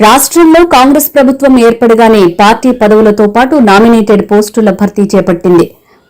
రాష్ట్రంలో కాంగ్రెస్ ప్రభుత్వం ఏర్పడగానే పార్టీ పదవులతో పాటు నామినేటెడ్ పోస్టుల భర్తీ చేపట్టింది.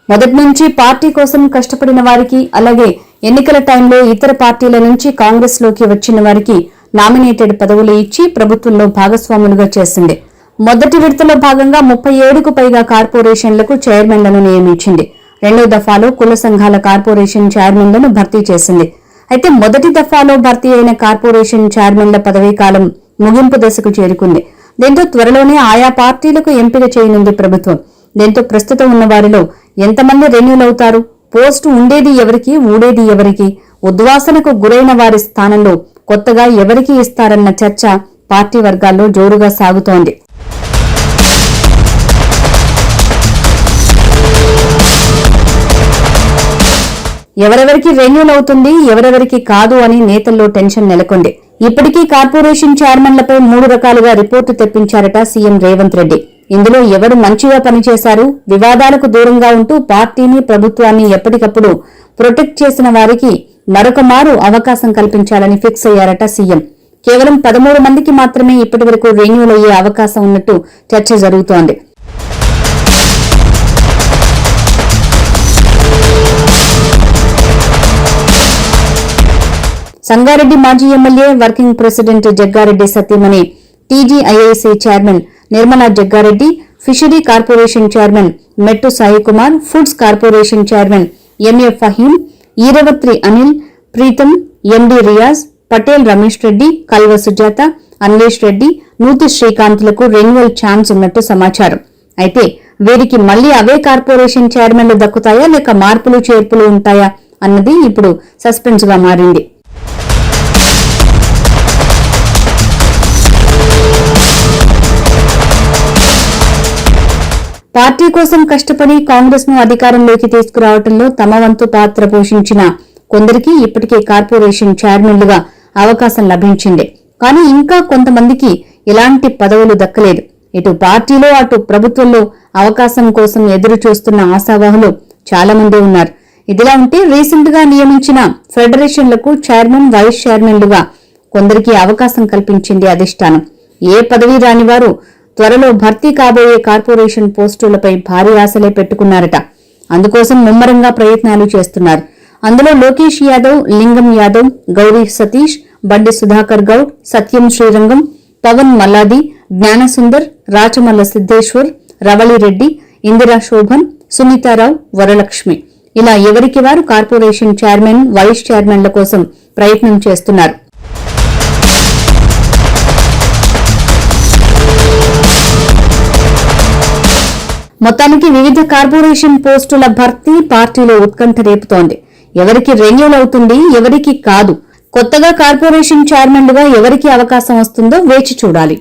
మొదటి నుంచి పార్టీ కోసం కష్టపడిన వారికి, అలాగే ఎన్నికల టైంలో ఇతర పార్టీల నుంచి కాంగ్రెస్ లోకి వచ్చిన వారికి నామినేటెడ్ పదవులు ఇచ్చి ప్రభుత్వంలో భాగస్వాములుగా చేసింది. మొదటి విడతలో భాగంగా 37కు పైగా కార్పొరేషన్లకు చైర్మన్లను నియమించింది. రెండో దఫాలో కుల సంఘాల కార్పొరేషన్ చైర్మన్లను భర్తీ చేసింది. అయితే మొదటి దఫాలో భర్తీ అయిన కార్పొరేషన్ చైర్మన్ల పదవీకాలం ముగింపు దశకు చేరుకుంది. దీంతో త్వరలోనే ఆయా పార్టీలకు ఎంపిక చేయనుంది ప్రభుత్వం. దీంతో ప్రస్తుతం ఉన్న వారిలో ఎంతమంది రెన్యూల్ అవుతారు, పోస్టు ఉండేది ఎవరికి, ఊడేది ఎవరికి, ఉద్వాసనకు గురైన వారి స్థానంలో కొత్తగా ఎవరికి ఇస్తారన్న చర్చ పార్టీ వర్గాల్లో జోరుగా సాగుతోంది. ఎవరెవరికి రెన్యూల్ అవుతుంది, ఎవరెవరికి కాదు అని నేతల్లో టెన్షన్ నెలకొంది. ఇప్పటికీ కార్పొరేషన్ చైర్మన్లపై 3 రకాలుగా రిపోర్టు తెప్పించారట సీఎం రేవంత్ రెడ్డి. ఇందులో ఎవరు మంచిగా పనిచేశారు, వివాదాలకు దూరంగా ఉంటూ పార్టీని, ప్రభుత్వాన్ని ఎప్పటికప్పుడు ప్రొటెక్ట్ చేసిన వారికి మరొక మారు అవకాశం కల్పించాలని ఫిక్స్ అయ్యారట సీఎం. కేవలం 13 మందికి మాత్రమే ఇప్పటివరకు రెన్యూల్ అయ్యే అవకాశం ఉన్నట్టు చర్చ జరుగుతోంది. సంగారెడ్డి మాజీ ఎమ్మెల్యే, వర్కింగ్ ప్రెసిడెంట్ జగ్గారెడ్డి సతీమణి, TGIIC chairman Nirmala Jaggareddy, fishery corporation chairman Mettu Saikumar, foods corporation chairman MA Faheem, Eeravathri Anil, Preetham, MD Riyaz, Patel Ramesh Reddy, Kalva Sujatha, Anvesh Reddy, Nuthi శ్రీకాంత్లకు రెన్యువల్ ఛాన్స్ ఉన్నట్టు సమాచారం. అయితే వీరికి మళ్లీ అవే కార్పొరేషన్ చైర్మన్లు దక్కుతాయా, లేక మార్పులు చేర్పులు ఉంటాయా అన్నది ఇప్పుడు సస్పెన్స్ గా మారింది. పార్టీ కోసం కష్టపడి కాంగ్రెస్ ను అధికారంలోకి తీసుకురావడంలో తమ వంతు పాత్ర పోషించిన కొందరికి ఇప్పటికే కార్పొరేషన్ చైర్మన్లుగా అవకాశం లభించింది. కానీ ఇంకా కొంతమందికి ఎలాంటి పదవులు దక్కలేదు. ఇటు పార్టీలో, అటు ప్రభుత్వంలో అవకాశం కోసం ఎదురు చూస్తున్న ఆశావాహులు చాలా మంది ఉన్నారు. ఇదిలా ఉంటే రీసెంట్ గా నియమించిన ఫెడరేషన్లకు చైర్మన్, వైస్ చైర్మన్లుగా కొందరికి అవకాశం కల్పించింది అధిష్టానం. ఏ పదవి రాని వారు త్వరలో భర్తీ కాబోయే కార్పొరేషన్ పోస్టులపై భారీ ఆశలే పెట్టుకున్నారట. అందుకోసం ముమ్మరంగా ప్రయత్నాలు చేస్తున్నారు. అందులో లోకేష్ యాదవ్, లింగం యాదవ్, గౌరీ సతీష్, బండి సుధాకర్ గౌడ్, సత్యం శ్రీరంగం, పవన్ మల్లాది, జ్ఞానసుందర్, రాచమల్ల సిద్దేశ్వర్, రవళిరెడ్డి, ఇందిరా శోభన్, సునీతారావు, వరలక్ష్మి ఇలా ఎవరికి వారు కార్పొరేషన్ చైర్మన్, వైస్ చైర్మన్ల కోసం ప్రయత్నం చేస్తున్నారు. మొత్తానికి వివిధ కార్పొరేషన్ పోస్టుల భర్తీ పార్టీలో ఉత్కంఠ రేపుతోంది. ఎవరికి రెన్యూల్ అవుతుంది, ఎవరికి కాదు, కొత్తగా కార్పొరేషన్ చైర్మన్లుగా ఎవరికి అవకాశం వస్తుందో వేచి చూడాలి.